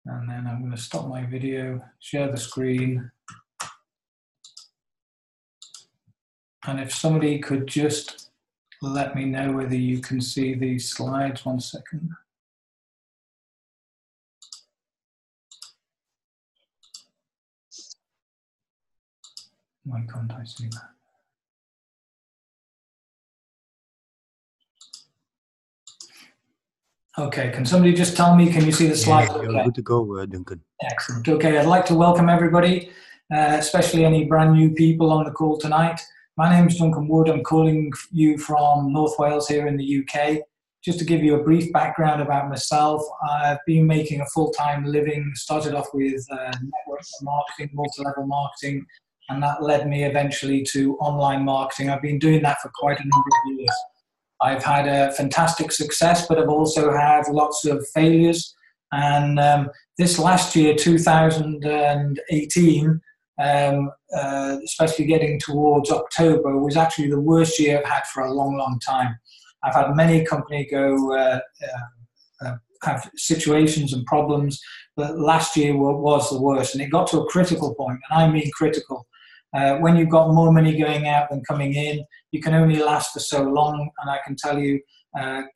And then I'm going to stop my video, share the screen. And if somebody could just let me know whether you can see these slides. 1 second. Why can't I see that? Okay, can somebody just tell me, can you see the slides? Yeah, you're okay. Good to go, Duncan. Excellent. Okay, I'd like to welcome everybody, especially any brand new people on the call tonight. My name is Duncan Wood. I'm calling you from North Wales here in the UK. Just to give you a brief background about myself, I've been making a full-time living, started off with network marketing, multi-level marketing, and that led me eventually to online marketing. I've been doing that for quite a number of years. I've had a fantastic success, but I've also had lots of failures. And this last year, 2018, especially getting towards October, was actually the worst year I've had for a long, long time. I've had many companies go have situations and problems, but last year was the worst. And it got to a critical point, and I mean critical. When you've got more money going out than coming in, you can only last for so long. And I can tell you,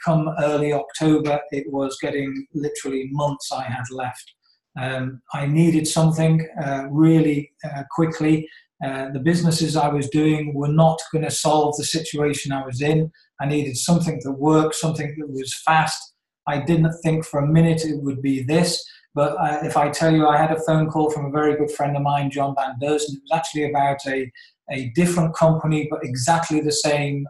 come early October, it was getting literally months I had left. I needed something really quickly. The businesses I was doing were not going to solve the situation I was in. I needed something that worked, something that was fast. I didn't think for a minute it would be this. But if I tell you, I had a phone call from a very good friend of mine, John Van Dersen. It was actually about a different company, but exactly the same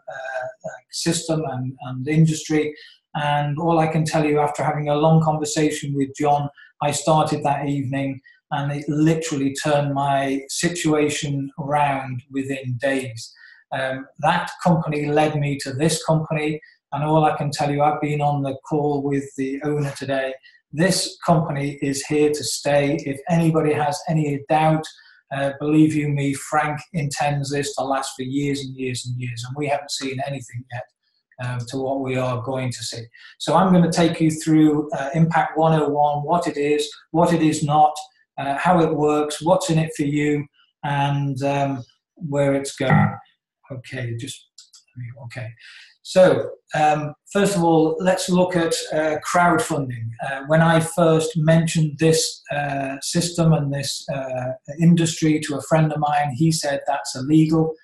system and industry. And all I can tell you, after having a long conversation with John, I started that evening, and it literally turned my situation around within days. That company led me to this company, and all I can tell you, I've been on the call with the owner today. This company is here to stay. If anybody has any doubt, believe you me, Frank intends this to last for years and years and years, and we haven't seen anything yet to what we are going to see. So I'm going to take you through Impact 101, what it is not, how it works, what's in it for you, and where it's going. Okay, okay. So, first of all, let's look at crowdfunding. When I first mentioned this system and this industry to a friend of mine, he said that's illegal.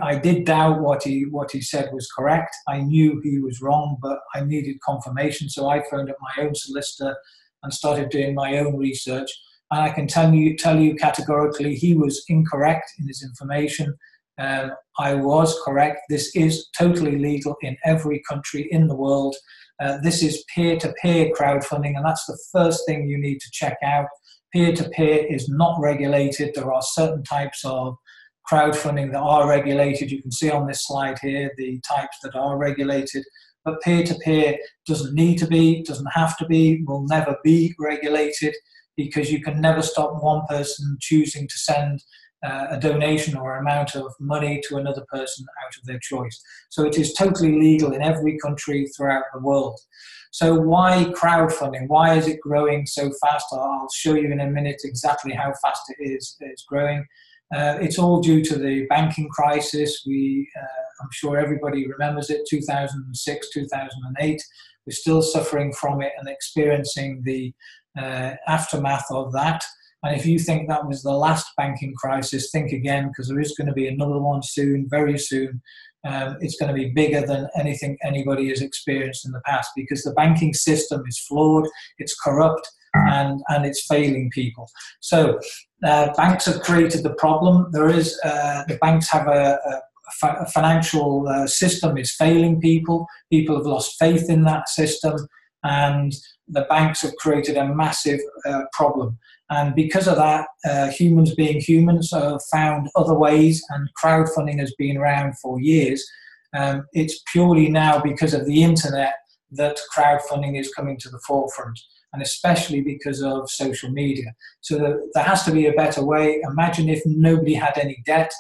I did doubt what he said was correct. I knew he was wrong, but I needed confirmation, so I phoned up my own solicitor and started doing my own research. And I can tell you categorically, he was incorrect in his information. I was correct. This is totally legal in every country in the world. This is peer-to-peer crowdfunding, and that's the first thing you need to check out. Peer-to-peer is not regulated. There are certain types of crowdfunding that are regulated. You can see on this slide here the types that are regulated, but peer-to-peer doesn't need to be, doesn't have to be, will never be regulated, because you can never stop one person choosing to send a donation or amount of money to another person out of their choice. So it is totally legal in every country throughout the world. So why crowdfunding? Why is it growing so fast? I'll show you in a minute exactly how fast it's growing. It's all due to the banking crisis. I'm sure everybody remembers it, 2006, 2008. We're still suffering from it and experiencing the aftermath of that. And if you think that was the last banking crisis, think again, because there is going to be another one soon, very soon. It's going to be bigger than anything anybody has experienced in the past, because the banking system is flawed, it's corrupt, and it's failing people. So banks have created the problem. The banks have a financial system is failing people. People have lost faith in that system, and the banks have created a massive problem. And because of that, humans being humans have found other ways, and crowdfunding has been around for years. It's purely now because of the internet that crowdfunding is coming to the forefront, and especially because of social media. So there has to be a better way. Imagine if nobody had any debt.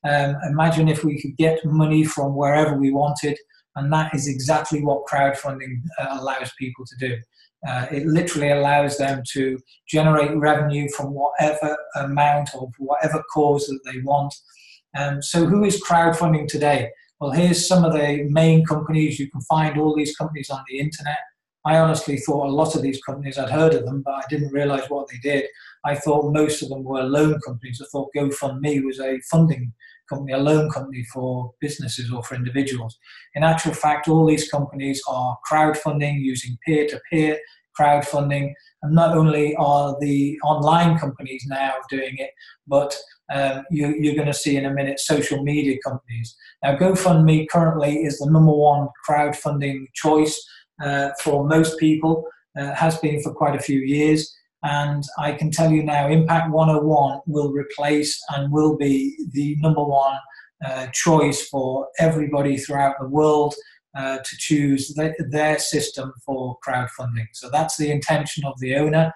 Imagine if we could get money from wherever we wanted, and that is exactly what crowdfunding allows people to do. It literally allows them to generate revenue from whatever amount or whatever cause that they want. So who is crowdfunding today? Well, here's some of the main companies. You can find all these companies on the internet. I honestly thought a lot of these companies, I'd heard of them, but I didn't realize what they did. I thought most of them were loan companies. I thought GoFundMe was a funding company, a loan company for businesses or for individuals. In actual fact, all these companies are crowdfunding using peer-to-peer crowdfunding. And not only are the online companies now doing it, but you're going to see in a minute social media companies. Now, GoFundMe currently is the #1 crowdfunding choice for most people, has been for quite a few years. And I can tell you now, IMPACT101 will replace and will be the #1 choice for everybody throughout the world to choose their system for crowdfunding. So that's the intention of the owner.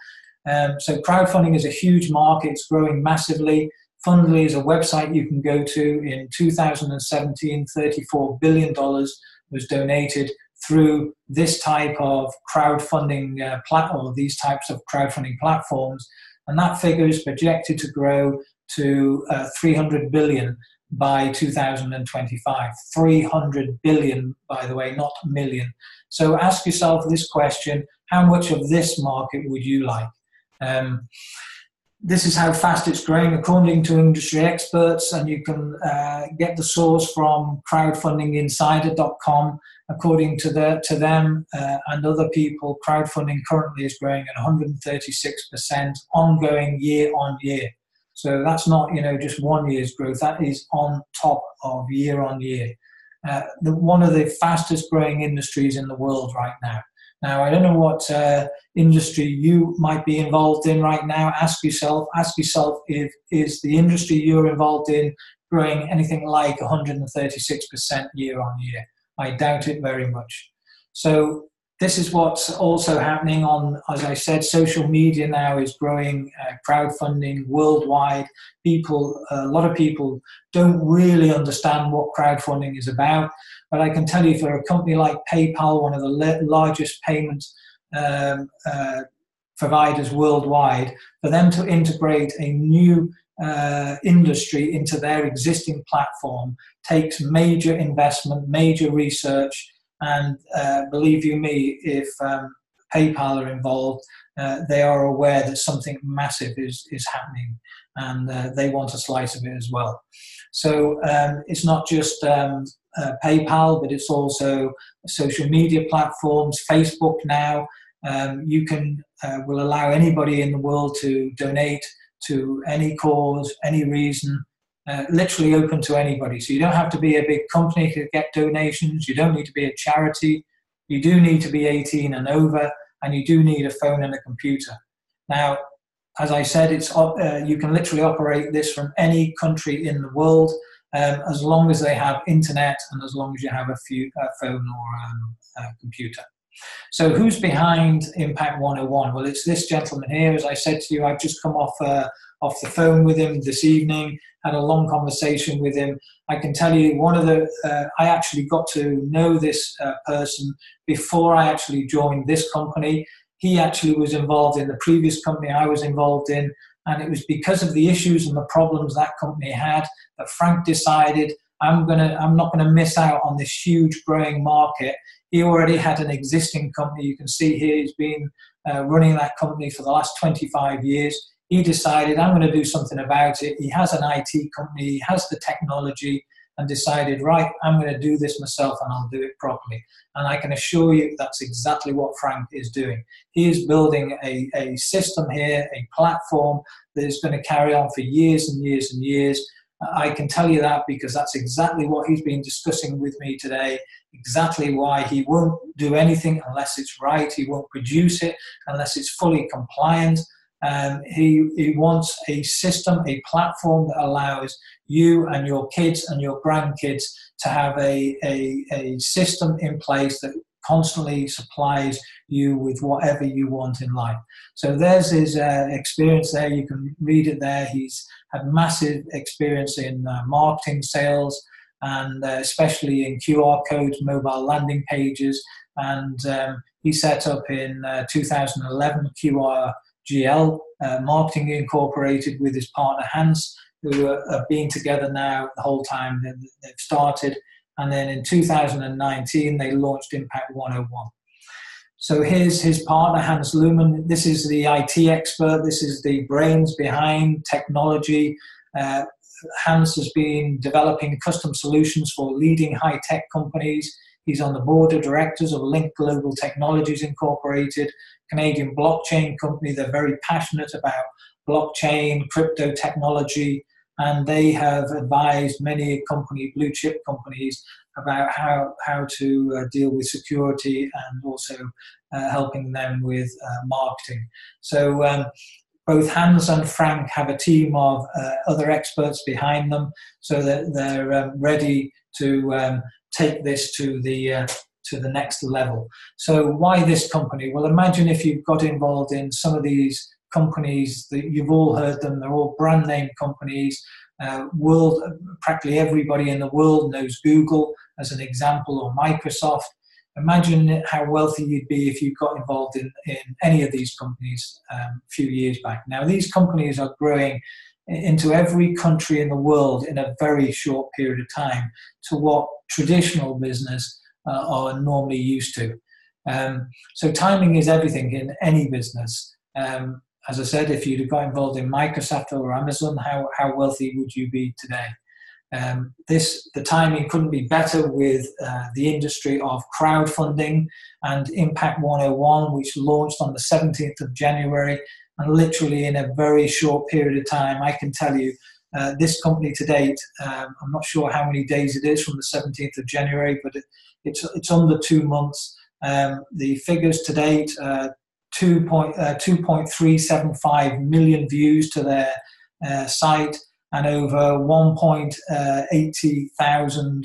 So crowdfunding is a huge market. It's growing massively. Fundly is a website you can go to. In 2017, $34 billion was donated through this type of crowdfunding platform, these types of crowdfunding platforms. And that figure is projected to grow to 300 billion by 2025. 300 billion, by the way, not million. So ask yourself this question: how much of this market would you like? This is how fast it's growing according to industry experts, and you can get the source from crowdfundinginsider.com. According to them and other people, crowdfunding currently is growing at 136% ongoing year on year. So that's not, just 1 year's growth. That is on top of year on year. One of the fastest growing industries in the world right now. Now, I don't know what industry you might be involved in right now. Ask yourself if is the industry you're involved in growing anything like 136% year on year. I doubt it very much. So this is what's also happening on, as I said, social media now is growing crowdfunding worldwide. A lot of people don't really understand what crowdfunding is about, but I can tell you for a company like PayPal, one of the largest payment providers worldwide, for them to integrate a new industry into their existing platform takes major investment, major research, and believe you me, if PayPal are involved, they are aware that something massive is happening, and they want a slice of it as well. So it's not just PayPal, but it's also social media platforms. Facebook now, you can will allow anybody in the world to donate to any cause, any reason, literally open to anybody. So you don't have to be a big company to get donations. You don't need to be a charity. You do need to be 18 and over, and you do need a phone and a computer. Now, as I said, you can literally operate this from any country in the world, as long as they have internet and as long as you have a phone or a computer. So who's behind IMPACT101? Well, it's this gentleman here. As I said to you, I've just come off the phone with him this evening, had a long conversation with him. I can tell you I actually got to know this person before I actually joined this company. He actually was involved in the previous company I was involved in, and it was because of the issues and the problems that company had that Frank decided, I'm not gonna miss out on this huge growing market. He already had an existing company. You can see here he's been running that company for the last 25 years. He decided, I'm going to do something about it. He has an IT company, he has the technology, and decided, right, I'm going to do this myself and I'll do it properly. And I can assure you that's exactly what Frank is doing. He is building a system here, a platform that is going to carry on for years and years and years. I can tell you that because that's exactly what he's been discussing with me today, exactly why he won't do anything unless it's right. He won't produce it unless it's fully compliant. He wants a system, a platform that allows you and your kids and your grandkids to have a system in place that constantly supplies you with whatever you want in life. So there's his experience there. You can read it there. He's had massive experience in marketing, sales, and especially in QR codes, mobile landing pages, and he set up in 2011 QRGL Marketing Incorporated with his partner Hans, who have been together now the whole time they've started. And then in 2019, they launched IMPACT101. So here's his partner, Hans Luhmann. This is the IT expert. This is the brains behind technology. Hans has been developing custom solutions for leading high-tech companies. He's on the board of directors of Link Global Technologies Incorporated, Canadian blockchain company. They're very passionate about blockchain, crypto technology, and they have advised many blue chip companies about how to deal with security and also helping them with marketing. So both Hans and Frank have a team of other experts behind them, so that they're ready to take this to the next level. So why this company? Well, imagine if you've got involved in some of these companies that you've all heard them. They're all brand name companies. Practically everybody in the world knows Google as an example, or Microsoft. Imagine how wealthy you'd be if you got involved in any of these companies a few years back. Now, these companies are growing into every country in the world in a very short period of time to what traditional business are normally used to. So timing is everything in any business. As I said, if you'd have got involved in Microsoft or Amazon, how wealthy would you be today? The timing couldn't be better with the industry of crowdfunding and IMPACT101, which launched on the 17th of January. And literally in a very short period of time, I can tell you, this company to date, I'm not sure how many days it is from the 17th of January, but it's under 2 months. The figures to date, 2.375 million views to their site, and over 1.80 thousand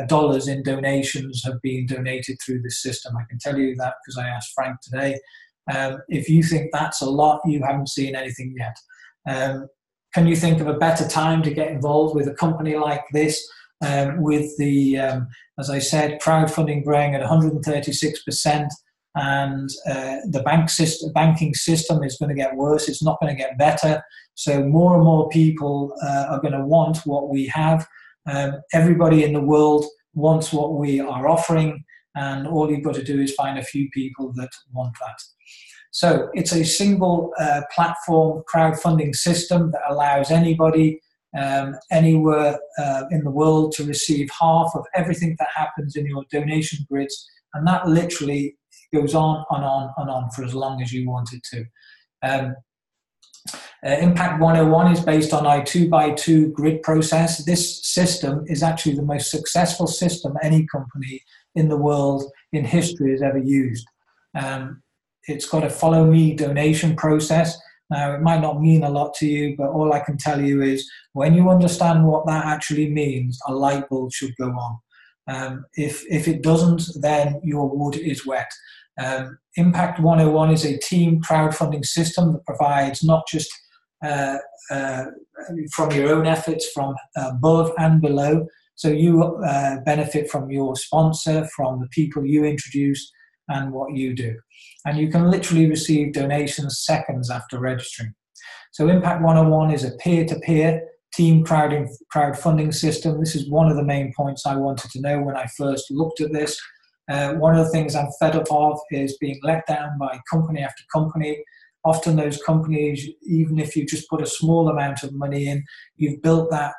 dollars in donations have been donated through this system. I can tell you that because I asked Frank today. If you think that's a lot, you haven't seen anything yet. Can you think of a better time to get involved with a company like this? With the, as I said, crowdfunding growing at 136%, and the banking system is going to get worse. It's not going to get better. So more and more people are going to want what we have. Everybody in the world wants what we are offering, and all you've got to do is find a few people that want that. So it's a single platform crowdfunding system that allows anybody anywhere in the world to receive half of everything that happens in your donation grids, and that literally goes on and on and on for as long as you want it to. IMPACT101 is based on our 2x2 grid process. This system is actually the most successful system any company in the world in history has ever used. It's got a follow me donation process. Now, it might not mean a lot to you, but all I can tell you is when you understand what that actually means, a light bulb should go on. If it doesn't, then your wood is wet. IMPACT101 is a team crowdfunding system that provides not just from your own efforts, from above and below. So you benefit from your sponsor, from the people you introduce, and what you do. And you can literally receive donations seconds after registering. So IMPACT101 is a peer-to-peer team crowdfunding system. This is one of the main points I wanted to know when I first looked at this. One of the things I'm fed up of is being let down by company after company. Often those companies, even if you just put a small amount of money in, you've built that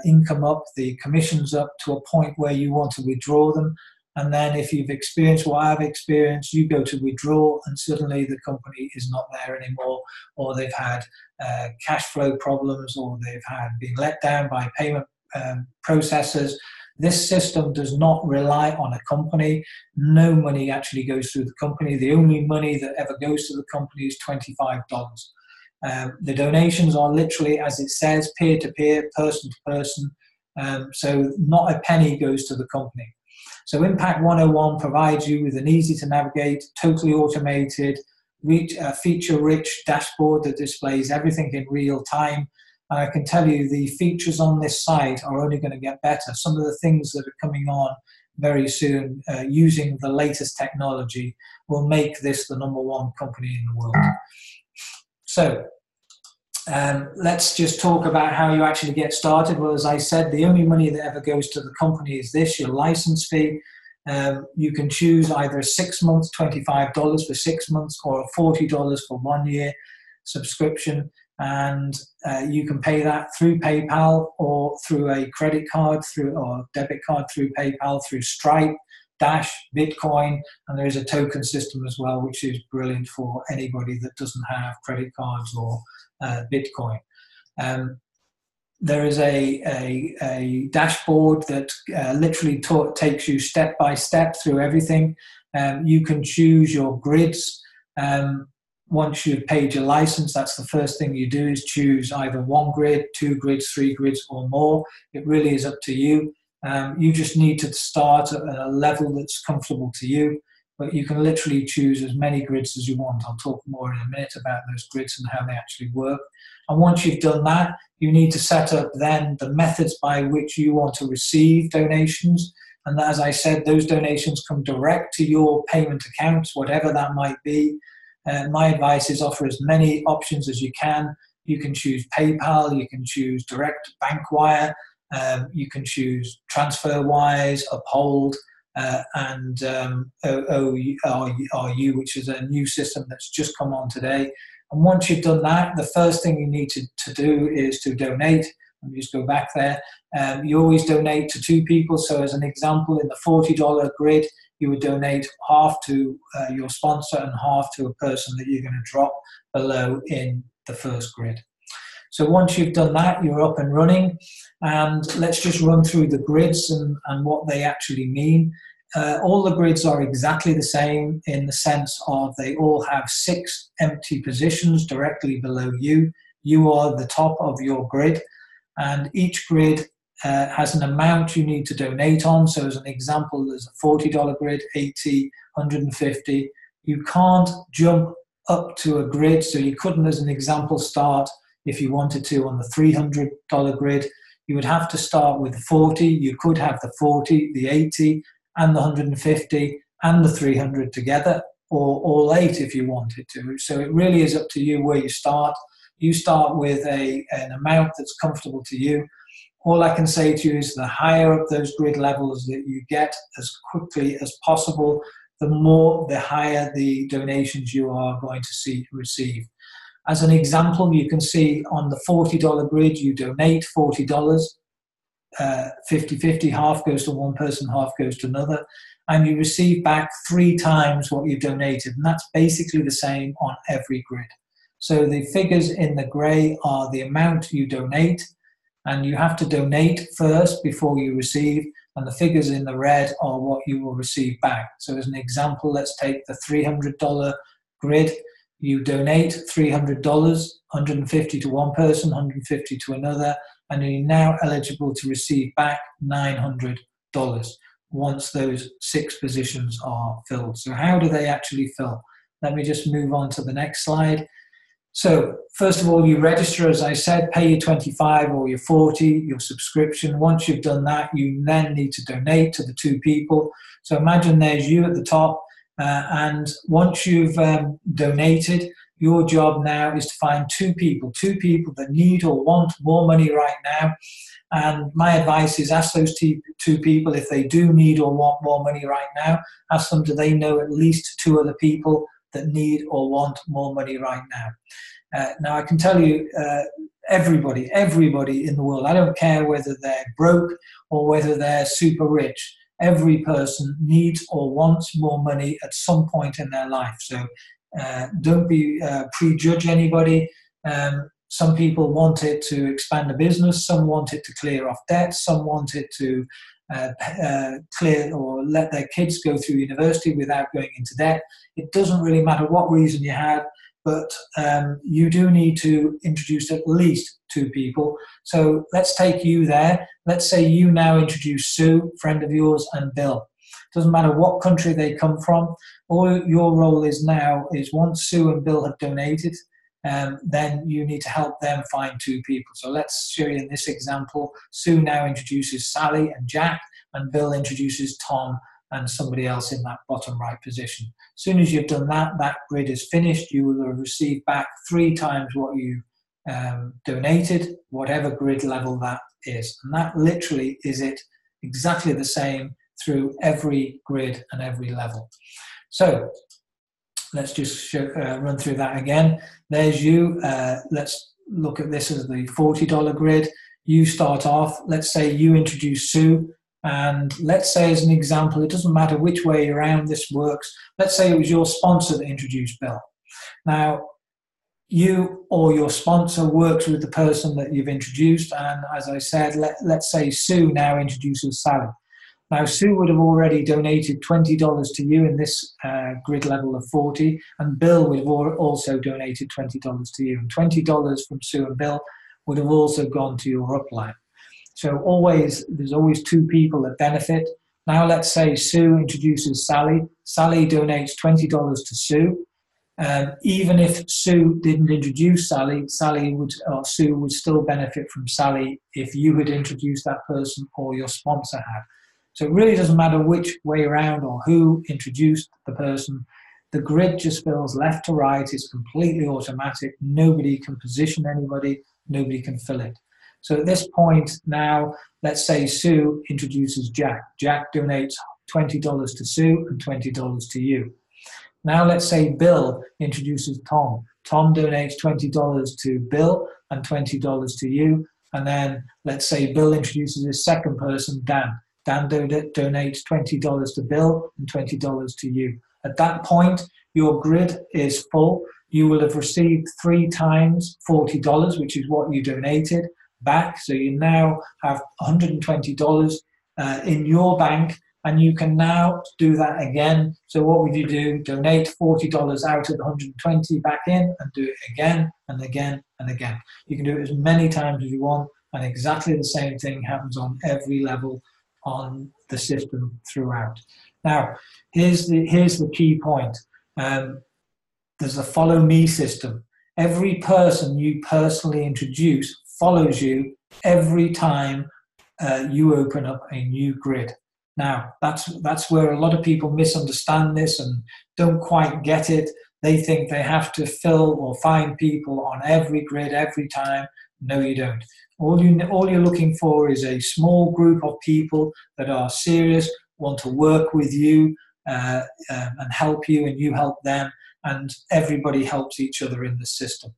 income up, the commissions up to a point where you want to withdraw them. And then if you've experienced what I've experienced, you go to withdraw and suddenly the company is not there anymore, or they've had cash flow problems, or they've been let down by payment processors. This system does not rely on a company. No money actually goes through the company. The only money that ever goes to the company is $25. The donations are literally, as it says, peer-to-peer, person-to-person. So not a penny goes to the company. So IMPACT101 provides you with an easy-to-navigate, totally automated, feature-rich dashboard that displays everything in real time. And I can tell you the features on this site are only going to get better. Some of the things that are coming on very soon, using the latest technology, will make this the #1 company in the world. So let's just talk about how you actually get started. Well, as I said, the only money that ever goes to the company is this, your license fee. You can choose either a 6 months, $25 for 6 months, or a $40 for 1 year subscription. And you can pay that through PayPal or through a credit card or debit card through PayPal, through Stripe, Dash, Bitcoin, and there is a token system as well, which is brilliant for anybody that doesn't have credit cards or Bitcoin. There is a dashboard that literally takes you step by step through everything. You can choose your grids. Once you've paid your license, that's the first thing you do, is choose either 1 grid, 2 grids, 3 grids, or more. It really is up to you. You just need to start at a level that's comfortable to you, but you can literally choose as many grids as you want. I'll talk more in a minute about those grids and how they actually work. And once you've done that, you need to set up then the methods by which you want to receive donations. And as I said, those donations come direct to your payment accounts, whatever that might be. My advice is offer as many options as you can. You can choose PayPal, you can choose direct bank wire, you can choose TransferWise, Uphold, and ORU, which is a new system that's just come on today. And once you've done that, the first thing you need to do is to donate. Let me just go back there. You always donate to 2 people. So as an example, in the $40 grid, you would donate half to your sponsor and half to a person that you're going to drop below in the first grid. So once you've done that, you're up and running. And let's just run through the grids and what they actually mean. All the grids are exactly the same in the sense of they all have 6 empty positions directly below you. You are the top of your grid, and each grid has an amount you need to donate on. So as an example, there's a $40 grid, 80, 150. You can't jump up to a grid, so you couldn't, as an example, start if you wanted to on the $300 grid. You would have to start with the 40. You could have the 40, the 80, and the 150 and the 300 together, or all 8 if you wanted to. So it really is up to you where you start. You start with an amount that's comfortable to you. All I can say to you is the higher up those grid levels that you get as quickly as possible, the higher the donations you are going to receive. As an example, you can see on the $40 grid, you donate $40, 50-50, half goes to one person, half goes to another, and you receive back 3 times what you donated, and that's basically the same on every grid. So the figures in the grey are the amount you donate, and you have to donate first before you receive, and the figures in the red are what you will receive back. So as an example, let's take the $300 grid. You donate $300, 150 to one person, 150 to another, and you're now eligible to receive back $900 once those 6 positions are filled. So how do they actually fill? Let me just move on to the next slide. So first of all, you register, as I said, pay your 25 or your 40, your subscription. Once you've done that, you then need to donate to the 2 people. So imagine there's you at the top, and once you've donated, your job now is to find 2 people that need or want more money right now. And my advice is ask those 2 people, if they do need or want more money right now, ask them, do they know at least 2 other people that need or want more money right now? Now I can tell you, everybody in the world, I don't care whether they're broke or whether they're super rich, every person needs or wants more money at some point in their life. So don't prejudge anybody. Some people want it to expand a business, some want it to clear off debt, some want it to clear or let their kids go through university without going into debt. It doesn't really matter what reason you have, but you do need to introduce at least 2 people. So let's take you there. Let's say you now introduce Sue, friend of yours, and Bill. Doesn't matter what country they come from. All your role is now is once Sue and Bill have donated, then you need to help them find two people. So let's show you in this example. Sue now introduces Sally and Jack, and Bill introduces Tom and somebody else in that bottom right position. As soon as you've done that, that grid is finished. You will have received back 3 times what you donated, whatever grid level that is. And that literally is it, exactly the same through every grid and every level. So let's just run through that again. There's you. Let's look at this as the $40 grid. You start off, let's say you introduce Sue, and let's say as an example, it doesn't matter which way around this works. Let's say it was your sponsor that introduced Bill. Now, you or your sponsor works with the person that you've introduced, and as I said, let's say Sue now introduces Sally. Now, Sue would have already donated $20 to you in this grid level of 40, and Bill would have also donated $20 to you. And $20 from Sue and Bill would have also gone to your upline. So there's always 2 people that benefit. Now, let's say Sue introduces Sally. Sally donates $20 to Sue. Even if Sue didn't introduce Sally, Sue would still benefit from Sally if you had introduced that person or your sponsor had. So it really doesn't matter which way around or who introduced the person. The grid just fills left to right. It's completely automatic. Nobody can position anybody. Nobody can fill it. So at this point now, let's say Sue introduces Jack. Jack donates $20 to Sue and $20 to you. Now let's say Bill introduces Tom. Tom donates $20 to Bill and $20 to you. And then let's say Bill introduces his second person, Dan. Dan donates $20 to Bill and $20 to you. At that point, your grid is full. You will have received 3 times $40, which is what you donated, back. So you now have $120 in your bank, and you can now do that again. So what would you do? Donate $40 out of the 120 back in, and do it again and again and again. You can do it as many times as you want, and exactly the same thing happens on every level on the system throughout. Now, here's the key point. There's a follow me system. Every person you personally introduce follows you every time you open up a new grid. Now, that's where a lot of people misunderstand this and don't quite get it. They think they have to fill or find people on every grid every time. No, you don't. All you're looking for is a small group of people that are serious, want to work with you and help you, and you help them, and everybody helps each other in the system.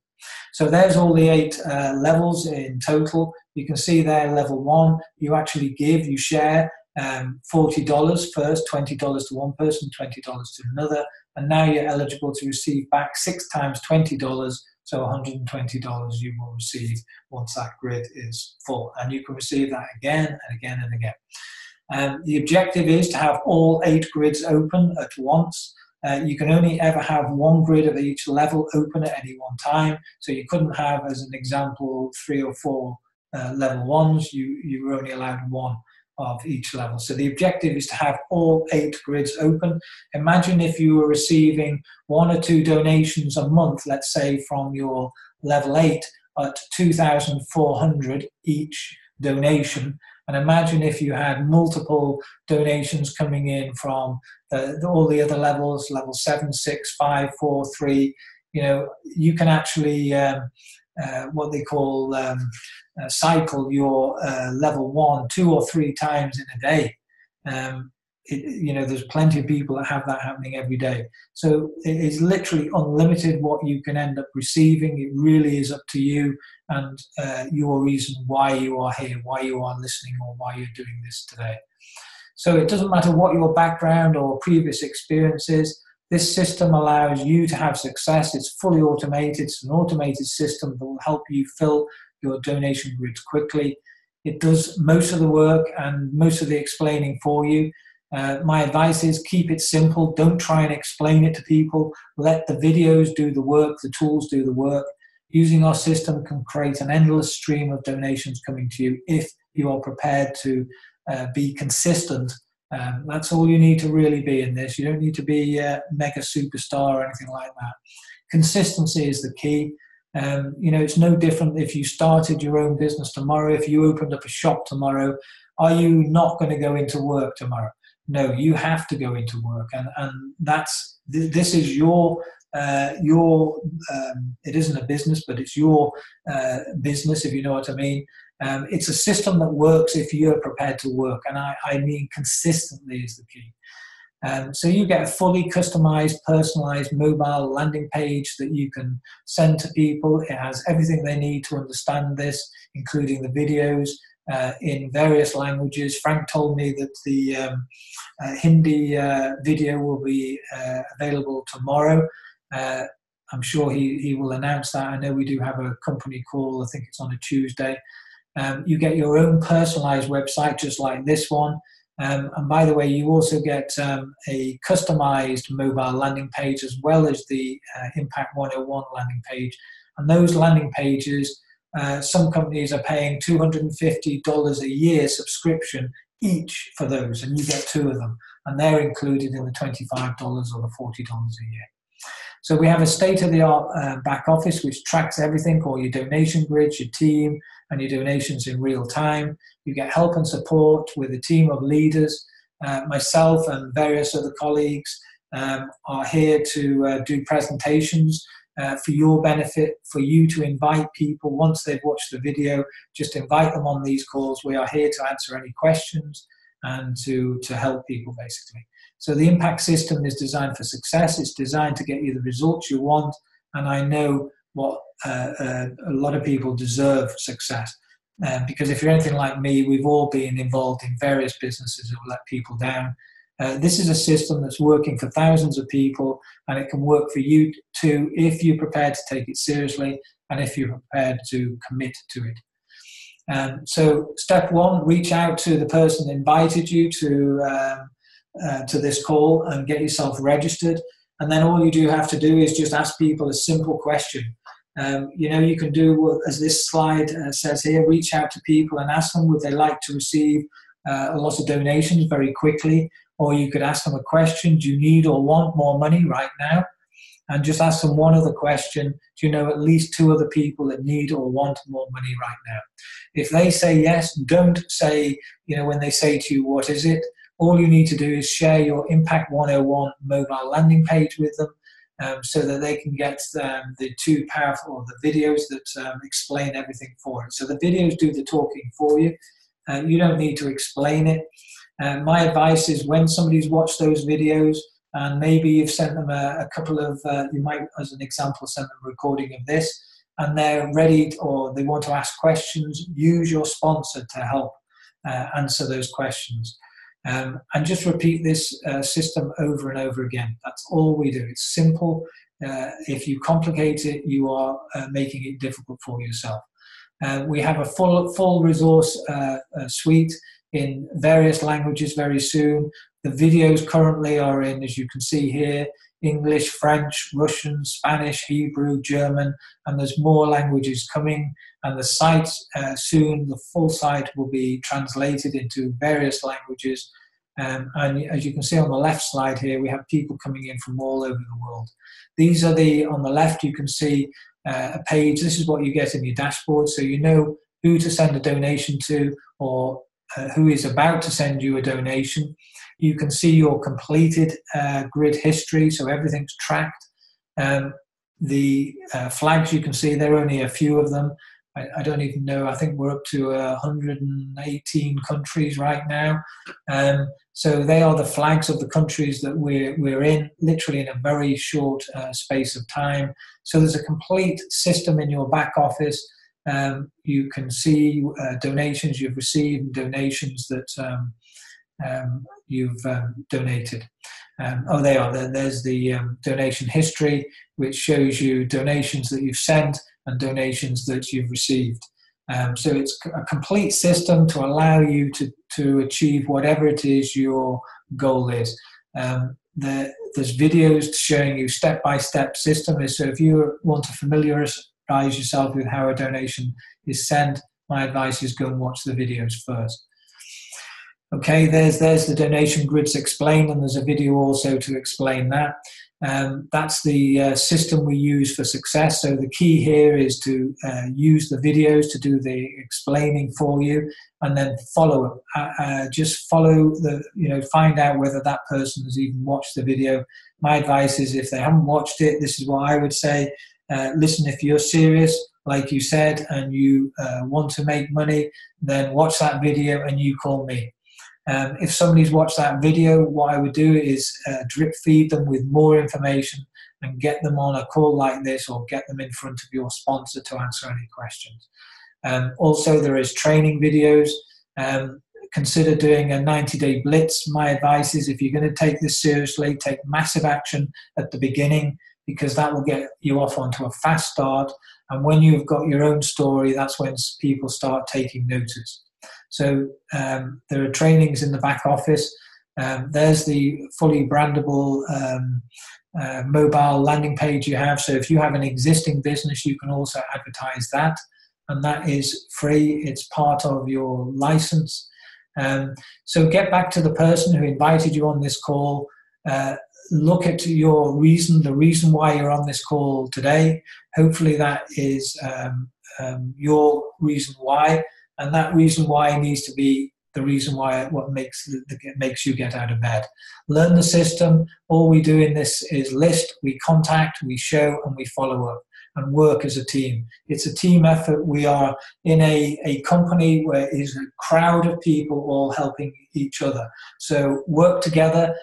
So there's all the 8 levels in total. You can see there, level 1, you actually give, you share $40 first, $20 to one person, $20 to another, and now you're eligible to receive back 6 times $20, so $120 you will receive once that grid is full. And you can receive that again and again and again. The objective is to have all 8 grids open at once. You can only ever have 1 grid of each level open at any one time. So you couldn't have, as an example, 3 or 4 level 1s. You were only allowed 1 of each level. So the objective is to have all 8 grids open. Imagine if you were receiving 1 or 2 donations a month, let's say from your level 8 at $2,400 each donation. And imagine if you had multiple donations coming in from all the other levels, level 7, 6, 5, 4, 3. You know, you can actually what they call cycle your level 1 2 or 3 times in a day. You know, there's plenty of people that have that happening every day. So it is literally unlimited what you can end up receiving. It really is up to you and your reason why you are here, why you are listening, or why you're doing this today. So it doesn't matter what your background or previous experience is. This system allows you to have success. It's fully automated. It's an automated system that will help you fill your donation grids quickly. It does most of the work and most of the explaining for you. My advice is keep it simple. Don't try and explain it to people. Let the videos do the work, the tools do the work. Using our system can create an endless stream of donations coming to you if you are prepared to be consistent. That's all you need to really be in this. You don't need to be a mega superstar or anything like that. Consistency is the key. You know, it's no different if you started your own business tomorrow. If you opened up a shop tomorrow, are you not going to go into work tomorrow? No, you have to go into work, and this is your it isn't a business, but it's your business, if you know what I mean. It's a system that works if you're prepared to work, and I mean consistently is the key. So you get a fully customized, personalized mobile landing page that you can send to people. It has everything they need to understand this, including the videos in various languages. Frank told me that the Hindi video will be available tomorrow. I'm sure he will announce that. I know we do have a company call, I think it's on a Tuesday. You get your own personalized website, just like this one. And by the way, you also get a customized mobile landing page as well as the Impact 101 landing page. And those landing pages, some companies are paying $250 a year subscription each for those, and you get 2 of them. And they're included in the $25 or the $40 a year. So we have a state-of-the-art back office which tracks everything, all your donation grids, your team, and your donations in real time. You get help and support with a team of leaders. Myself and various other colleagues are here to do presentations for your benefit, for you to invite people. Once they've watched the video, just invite them on these calls. We are here to answer any questions and to help people, basically. So the impact system is designed for success. It's designed to get you the results you want. And I know what a lot of people deserve success. Because if you're anything like me, we've all been involved in various businesses that will let people down. This is a system that's working for thousands of people, and it can work for you too if you're prepared to take it seriously and if you're prepared to commit to it. So step 1, reach out to the person that invited you to this call and get yourself registered. And then all you do have to do is just ask people a simple question. You know, you can do, as this slide says here, reach out to people and ask them would they like to receive a lot of donations very quickly, or you could ask them a question, do you need or want more money right now? And just ask them one other question, do you know at least 2 other people that need or want more money right now? If they say yes, don't say, you know, when they say to you, what is it? All you need to do is share your Impact 101 mobile landing page with them, so that they can get the 2 powerful, or the videos that explain everything for it. So the videos do the talking for you. You don't need to explain it. My advice is when somebody's watched those videos, and maybe you've sent them a couple of, you might, as an example, send them a recording of this, and they're ready or they want to ask questions, use your sponsor to help answer those questions. And just repeat this system over and over again. That's all we do. It's simple. If you complicate it, you are making it difficult for yourself. We have a full resource suite in various languages very soon. The videos currently are in, as you can see here, English, French, Russian, Spanish, Hebrew, German, and there's more languages coming. And the site soon, the full site will be translated into various languages. And as you can see on the left slide here, we have people coming in from all over the world. These are on the left, you can see a page. This is what you get in your dashboard, so you know who to send a donation to, or who is about to send you a donation. You can see your completed grid history, so everything's tracked. The flags you can see, there are only a few of them. I don't even know, I think we're up to 118 countries right now. So they are the flags of the countries that we're in, literally in a very short space of time. So there's a complete system in your back office. You can see donations you've received, donations that you've donated. Oh, they are. There's the donation history, which shows you donations that you've sent and donations that you've received. So it's a complete system to allow you to achieve whatever it is your goal is. There's videos showing you step-by-step system. So if you want to familiarize yourself with how a donation is sent, my advice is go and watch the videos first. Okay, there's the donation grids explained, and there's a video also to explain that. That's the system we use for success. So the key here is to use the videos to do the explaining for you, and then follow it. Just follow find out whether that person has even watched the video. My advice is, if they haven't watched it, this is what I would say. Listen, if you're serious, like you said, and you want to make money, then watch that video and you call me. If somebody's watched that video, what I would do is drip feed them with more information and get them on a call like this, or get them in front of your sponsor to answer any questions. Also, there is training videos. Consider doing a 90-day blitz. My advice is, if you're going to take this seriously, take massive action at the beginning, because that will get you off onto a fast start. And when you've got your own story, that's when people start taking notice. So there are trainings in the back office. There's the fully brandable mobile landing page you have. So if you have an existing business, you can also advertise that. And that is free. It's part of your license. So get back to the person who invited you on this call. Look at your reason, the reason why you're on this call today. Hopefully that is your reason why. And that reason why needs to be the reason why, what makes you get out of bed. Learn the system. All we do in this is list, we contact, we show, and we follow up, and work as a team. It's a team effort. We are in a company where is a crowd of people all helping each other. So work together,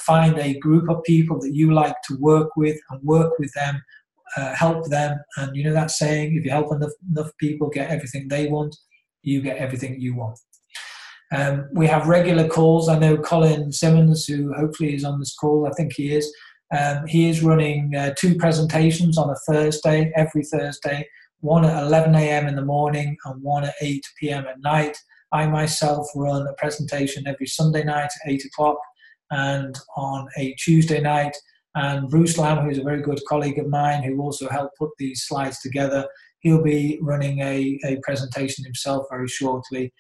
find a group of people that you like to work with, and work with them, help them. And you know that saying, if you help enough people get everything they want, you get everything you want. We have regular calls. I know Colin Simmons, who hopefully is on this call, I think he is running 2 presentations on a Thursday, every Thursday, one at 11 a.m. in the morning and one at 8 p.m. at night. I myself run a presentation every Sunday night at 8 o'clock and on a Tuesday night. And Bruce Lamb, who's a very good colleague of mine, who also helped put these slides together, he'll be running a presentation himself very shortly.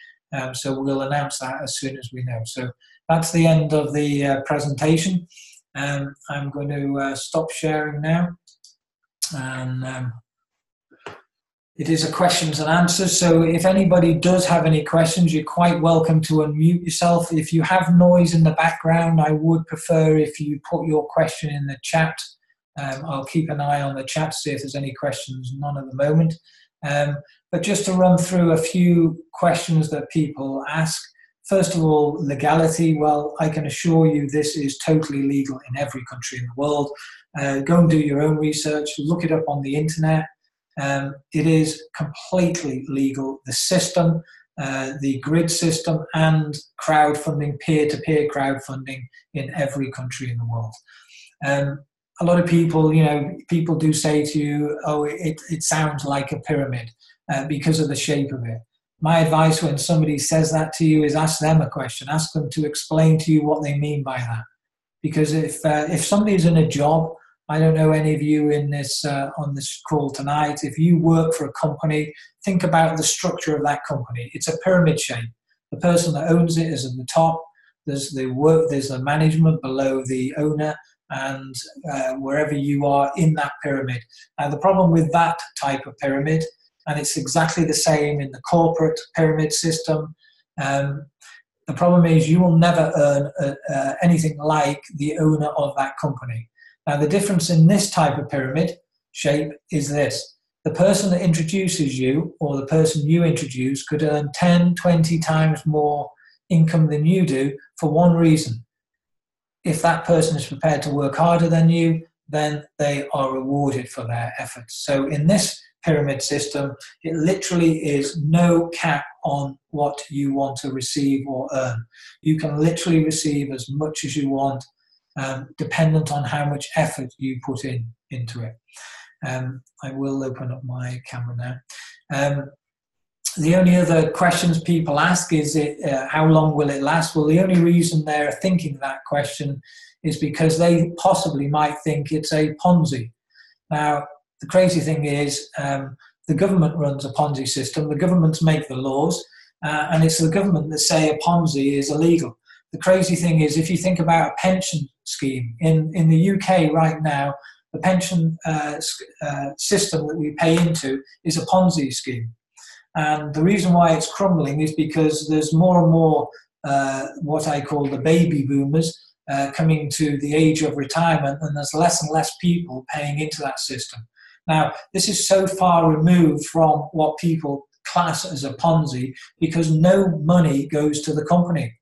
So we'll announce that as soon as we know. So that's the end of the presentation. I'm going to stop sharing now. And it is a questions and answers. So if anybody does have any questions, you're quite welcome to unmute yourself. If you have noise in the background, I would prefer if you put your question in the chat. I'll keep an eye on the chat to see if there's any questions. None at the moment. But just to run through a few questions that people ask. First of all, legality. Well, I can assure you this is totally legal in every country in the world. Go and do your own research. Look it up on the internet. It is completely legal. The system, the grid system, and crowdfunding, peer-to-peer crowdfunding in every country in the world. A lot of people, people do say to you, oh, it sounds like a pyramid because of the shape of it. My advice when somebody says that to you is ask them a question. Ask them to explain to you what they mean by that. Because if somebody's in a job, I don't know any of you in this on this call tonight, if you work for a company, think about the structure of that company. It's a pyramid shape. The person that owns it is at the top. There's the management below the owner, and wherever you are in that pyramid. Now, the problem with that type of pyramid, and it's exactly the same in the corporate pyramid system, the problem is you will never earn anything like the owner of that company. Now, the difference in this type of pyramid shape is this. The person that introduces you, or the person you introduce, could earn 10, 20 times more income than you do for one reason. If that person is prepared to work harder than you, then they are rewarded for their efforts. So in this pyramid system, it literally is no cap on what you want to receive or earn. You can literally receive as much as you want, dependent on how much effort you put into it. I will open up my camera now. The only other questions people ask is, how long will it last? Well, the only reason they're thinking that question is because they possibly might think it's a Ponzi. Now, the crazy thing is the government runs a Ponzi system. The governments make the laws, and it's the government that say a Ponzi is illegal. the crazy thing is, if you think about a pension scheme in the UK right now, the pension system that we pay into is a Ponzi scheme. And the reason why it's crumbling is because there's more and more what I call the baby boomers coming to the age of retirement, and there's less and less people paying into that system. Now, this is so far removed from what people class as a Ponzi because no money goes to the company.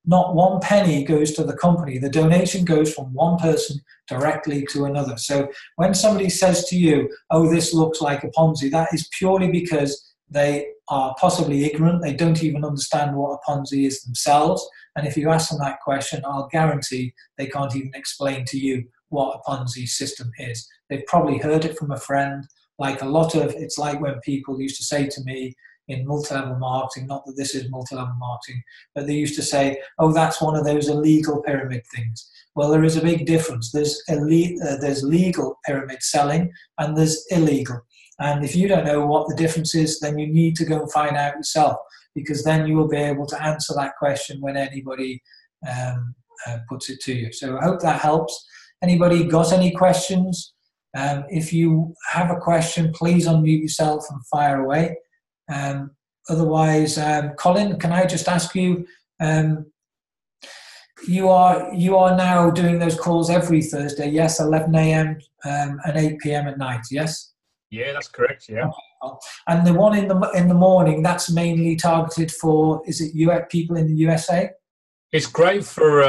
Not one penny goes to the company. The donation goes from one person directly to another. So when somebody says to you, oh, this looks like a Ponzi, that is purely because they are possibly ignorant. They don't even understand what a Ponzi is themselves. And if you ask them that question, I'll guarantee they can't even explain to you what a Ponzi system is. They've probably heard it from a friend. It's like when people used to say to me in multi-level marketing, not that this is multi-level marketing, but they used to say, oh, that's one of those illegal pyramid things. Well, there is a big difference. There's legal pyramid selling and there's illegal. And if you don't know what the difference is, then you need to go and find out yourself, because then you will be able to answer that question when anybody puts it to you. So I hope that helps. Anybody got any questions? If you have a question, please unmute yourself and fire away. Otherwise, Colin, can I just ask you, you are now doing those calls every Thursday, yes, 11 a.m. And 8 p.m. at night, yes? Yeah, that's correct. Yeah. And the one in the morning, that's mainly targeted for, is it people in the USA? It's great for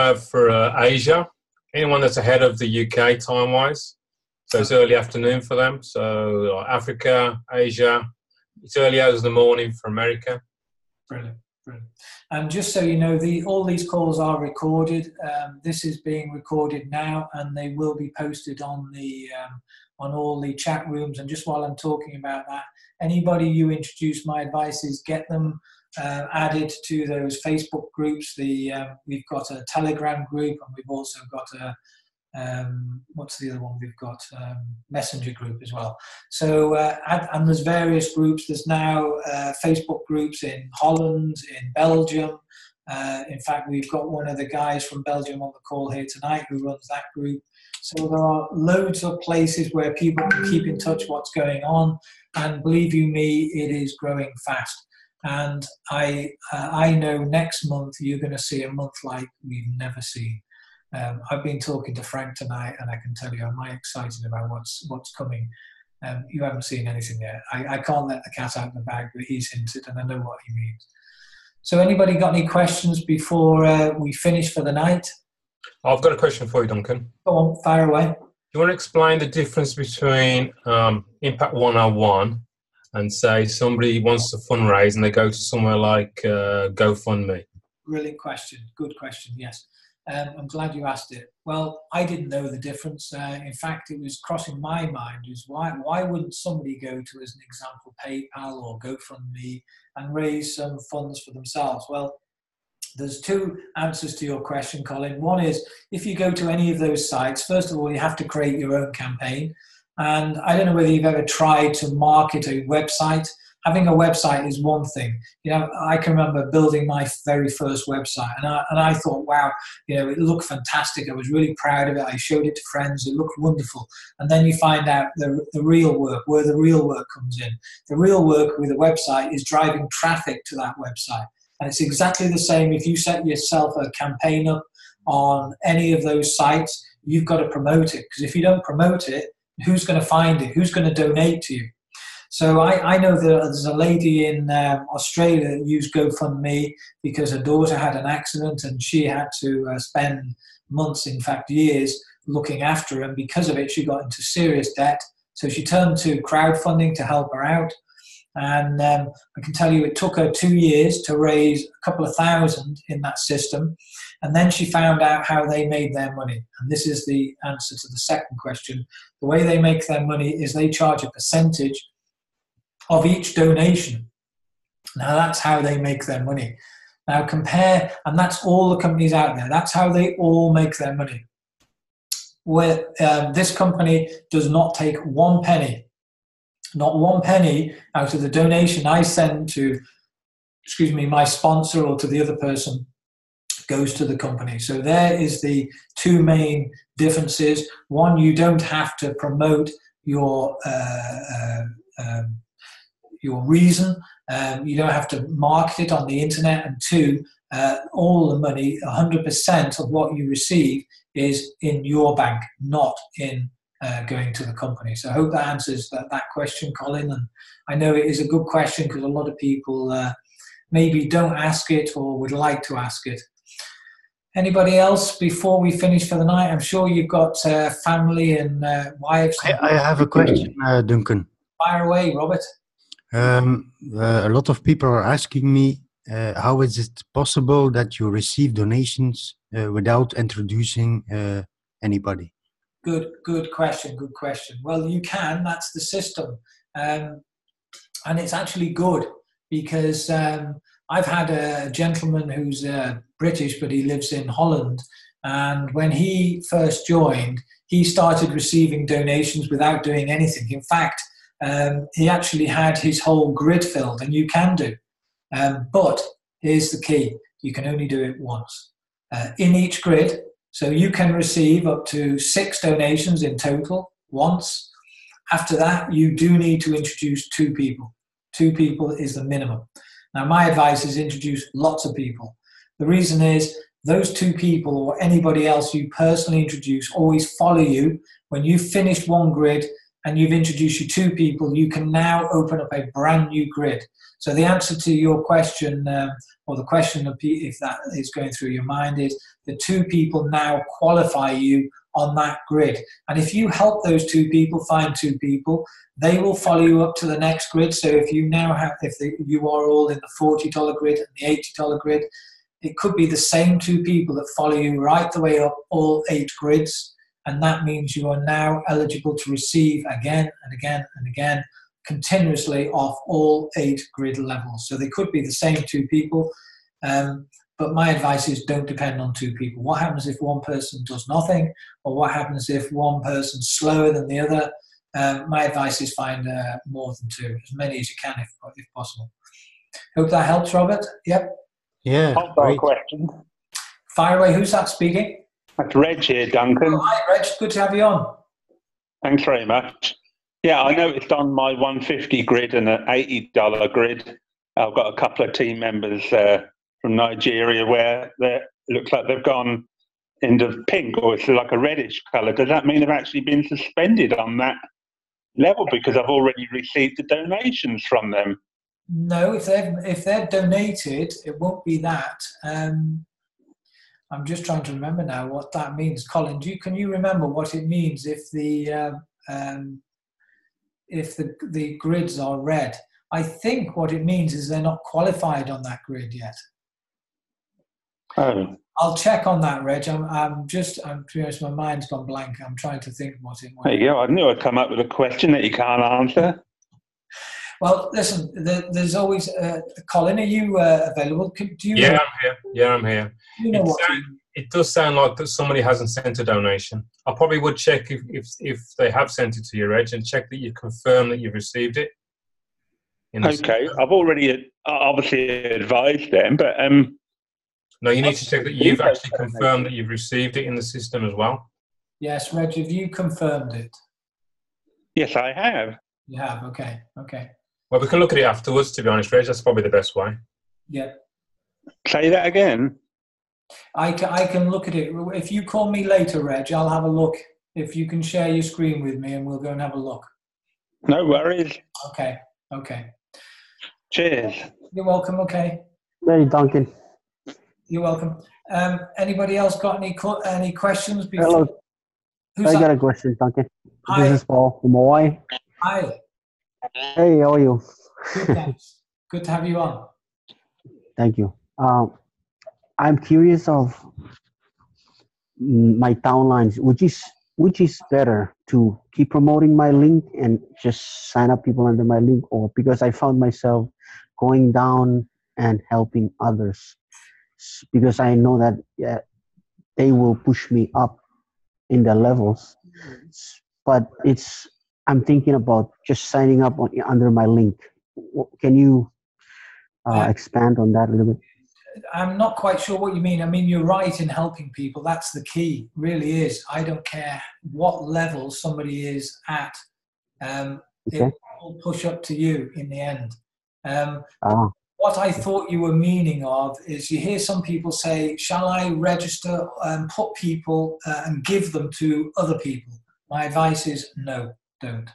Asia. Anyone that's ahead of the UK time-wise. So it's early afternoon for them. So Africa, Asia. It's early hours in the morning for America. Brilliant, brilliant. And just so you know, all these calls are recorded. This is being recorded now, and they will be posted on all the chat rooms. And just while I'm talking about that, anybody you introduce, my advice is get them added to those Facebook groups. We've got a Telegram group, and we've also got a what's the other one we've got? Messenger group as well. So, and there's various groups. There's now Facebook groups in Holland, in Belgium. In fact, we've got one of the guys from Belgium on the call here tonight who runs that group. So there are loads of places where people can keep in touch what's going on. And believe you me, it is growing fast. And I know next month you're going to see a month like we've never seen. I've been talking to Frank tonight, and I can tell you, I'm excited about what's coming. You haven't seen anything yet. I can't let the cat out of the bag, but he's hinted, and I know what he means. So anybody got any questions before we finish for the night? I've got a question for you, Duncan. Go on, fire away. Do you want to explain the difference between Impact 101 and, say, somebody wants to fundraise and they go to somewhere like GoFundMe? Brilliant question. Good question, yes. I'm glad you asked it. Well, I didn't know the difference. In fact, it was crossing my mind is why wouldn't somebody go to, as an example, PayPal or GoFundMe and raise some funds for themselves? Well, there's two answers to your question, Colin. One is, if you go to any of those sites, first of all, you have to create your own campaign. And I don't know whether you've ever tried to market a website. Having a website is one thing. I can remember building my very first website, and I thought, wow, it looked fantastic. I was really proud of it. I showed it to friends. It looked wonderful. And then you find out the real work, where the real work comes in. The real work with a website is driving traffic to that website. And it's exactly the same if you set yourself a campaign up on any of those sites. You've got to promote it, because if you don't promote it, who's going to find it? Who's going to donate to you? So I know that there's a lady in Australia that used GoFundMe because her daughter had an accident and she had to spend months, in fact years, looking after her. And because of it, she got into serious debt. So she turned to crowdfunding to help her out. And I can tell you it took her 2 years to raise a couple of thousand in that system. And then she found out how they made their money. And this is the answer to the second question. The way they make their money is they charge a percentage of each donation. Now that's how they make their money. Now compare, and that's all the companies out there. That's how they all make their money. Where this company does not take one penny, not one penny out of the donation I send to, my sponsor or to the other person goes to the company. So there is the two main differences. One, you don't have to promote your reason. You don't have to market it on the internet. And two, all the money, 100% of what you receive is in your bank, not in going to the company. So I hope that answers that question, Colin. And I know it is a good question because a lot of people maybe don't ask it or would like to ask it. Anybody else before we finish for the night? I'm sure you've got family and wives. I have a question, Duncan. Fire away, Robert. A lot of people are asking me, how is it possible that you receive donations without introducing anybody? Good question. Well, you can. That's the system. And it's actually good because I've had a gentleman who's British, but he lives in Holland. And when he first joined, he started receiving donations without doing anything. In fact, he actually had his whole grid filled, and you can do. But here's the key. You can only do it once in each grid. So you can receive up to 6 donations in total once. After that, you do need to introduce 2 people. 2 people is the minimum. Now, my advice is introduce lots of people. The reason is those 2 people or anybody else you personally introduce always follow you. When you've finished one grid and you've introduced your 2 people, you can now open up a brand new grid. So the answer to your question, or the question of if that is going through your mind, is the 2 people now qualify you on that grid. And if you help those 2 people find 2 people, they will follow you up to the next grid. So if you now have, you are all in the $40 grid and the $80 grid, it could be the same 2 people that follow you right the way up all 8 grids. And that means you are now eligible to receive again and again and again, continuously off all 8 grid levels. So they could be the same 2 people, but my advice is don't depend on 2 people. What happens if one person does nothing, or what happens if one person's slower than the other? My advice is find more than 2, as many as you can if possible. Hope that helps, Robert. Yep. Yeah. I've got a question. Fire away. Who's that speaking? That's Reg here, Duncan. Oh, hi, Reg. Good to have you on. Thanks very much. Yeah, I noticed on my 150 grid and an $80 grid, I've got a couple of team members from Nigeria where it looks like they've gone into pink, or it's like a reddish colour. Does that mean they've actually been suspended on that level because I've already received the donations from them? No, if they've donated, it won't be that. I'm just trying to remember now what that means. Colin, can you remember what it means if the grids are red? I think what it means is they're not qualified on that grid yet. Oh. I'll check on that, Reg. To be honest, my mind's gone blank. I'm trying to think what it was. There you go. I knew I'd come up with a question that you can't answer. Well, listen, there's always... Colin, are you available? I'm here. Yeah, I'm here. You know it does sound like that somebody hasn't sent a donation. I probably would check if they have sent it to you, Reg, and check that you confirm that you've received it. Okay, I've already obviously advised them, but... No, you need to check that you've actually confirmed that you've received it in the system as well. Yes, Reg, have you confirmed it? Yes, I have. You have, okay. Well, we can look at it afterwards, to be honest, Reg. That's probably the best way. Yeah. Say that again. I can look at it. If you call me later, Reg, I'll have a look. If you can share your screen with me and we'll go and have a look. No worries. Okay. Cheers. You're welcome, okay. Hey, Duncan. You're welcome. Anybody else got any questions? Hello. I got a question, Duncan. Hi. This is Paul from Hawaii. Hi. Hey, how are you? Good, thanks. Good to have you on. Thank you. I'm curious of my downlines, which is better, to keep promoting my link and just sign up people under my link, or because I found myself going down and helping others because I know that they will push me up in the levels, but I'm thinking about just signing up under my link. Can you expand on that a little bit? I'm not quite sure what you mean. I mean, you're right in helping people. That's the key, really is. I don't care what level somebody is at. It will push up to you in the end. What I thought you were meaning of is you hear some people say, shall I register and put people and give them to other people? My advice is no, don't.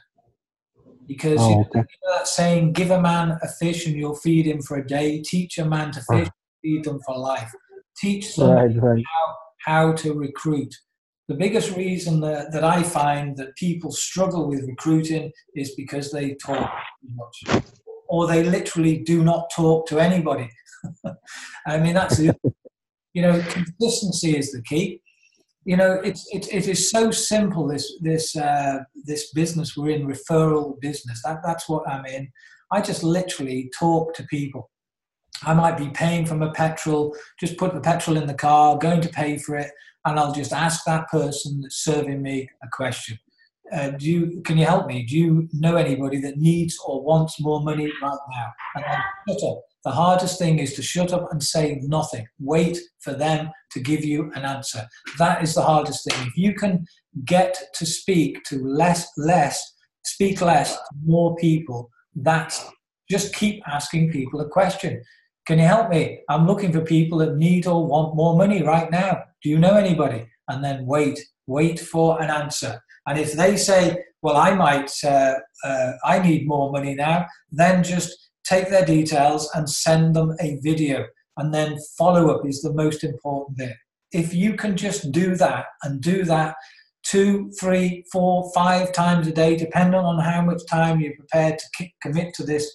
Because you know that saying, give a man a fish and you'll feed him for a day. Teach a man to fish, feed them for life. Teach somebody how to recruit. The biggest reason that I find that people struggle with recruiting is because they talk too much. Or they literally do not talk to anybody. I mean, that's it. You know, consistency is the key. You know, it is so simple. This business we're in, referral business. That's what I'm in. I just literally talk to people. I might be paying for my petrol. Just put the petrol in the car, going to pay for it, and I'll just ask that person that's serving me a question. Can you help me? Do you know anybody that needs or wants more money right now? And then shut up. The hardest thing is to shut up and say nothing. Wait for them to give you an answer. That is the hardest thing. If you can get to speak to speak less to more people, just keep asking people a question. Can you help me? I'm looking for people that need or want more money right now. Do you know anybody? And then wait for an answer. And if they say, well, I need more money now, then just take their details and send them a video. And then follow up is the most important bit. If you can just do that and do that 2, 3, 4, 5 times a day, depending on how much time you're prepared to commit to this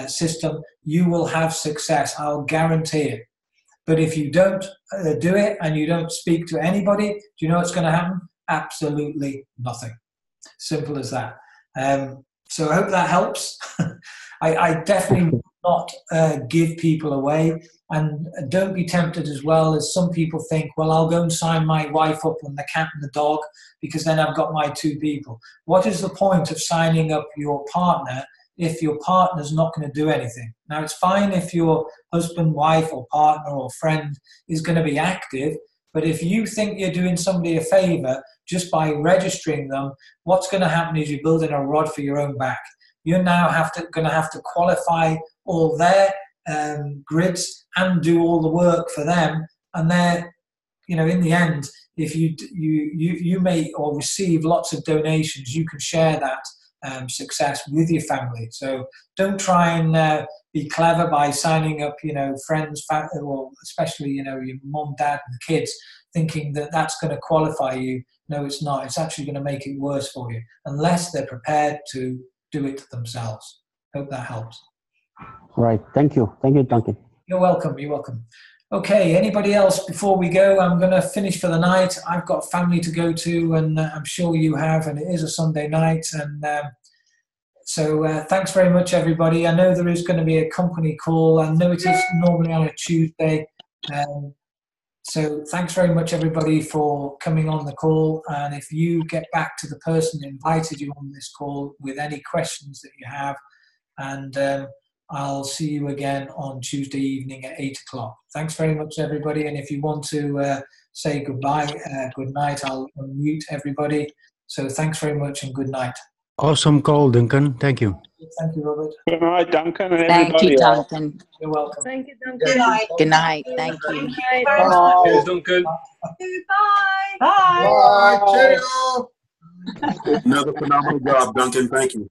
system, you will have success. I'll guarantee it. But if you don't do it and you don't speak to anybody, do you know what's going to happen? Absolutely nothing. Simple as that. So I hope that helps. I definitely will not give people away. And don't be tempted as well, as some people think, well, I'll go and sign my wife up and the cat and the dog because then I've got my 2 people. What is the point of signing up your partner if your partner's not going to do anything? Now, it's fine if your husband, wife, or partner or friend is going to be active, but if you think you're doing somebody a favor just by registering them, what's going to happen is you're building a rod for your own back. You're now going to have to qualify all their grids and do all the work for them. And they're, you know, in the end, if you may or receive lots of donations, you can share that success with your family. So don't try and be clever by signing up, you know, friends, or especially, you know, your mom, dad, and kids, thinking that that's going to qualify you. No, it's not. It's actually going to make it worse for you unless they're prepared to do it themselves. Hope that helps. Right. Thank you, Duncan. You're welcome. You're welcome. Okay, anybody else before we go? I'm going to finish for the night. I've got family to go to, and I'm sure you have, and it is a Sunday night. And so thanks very much, everybody. I know there is going to be a company call. I know it is normally on a Tuesday. So thanks very much, everybody, for coming on the call. And if you get back to the person who invited you on this call with any questions that you have, and I'll see you again on Tuesday evening at 8 o'clock. Thanks very much, everybody. And if you want to say goodbye, good night, I'll unmute everybody. So thanks very much and good night. Awesome call, Duncan. Thank you. Thank you, Robert. Good night, Duncan, and everybody. Thank you, Duncan. You're welcome. Thank you, Duncan. Good night. Good night. Thank you. Bye. Cheers, Duncan. Bye. Bye. Cheerio. Another phenomenal job, Duncan. Thank you.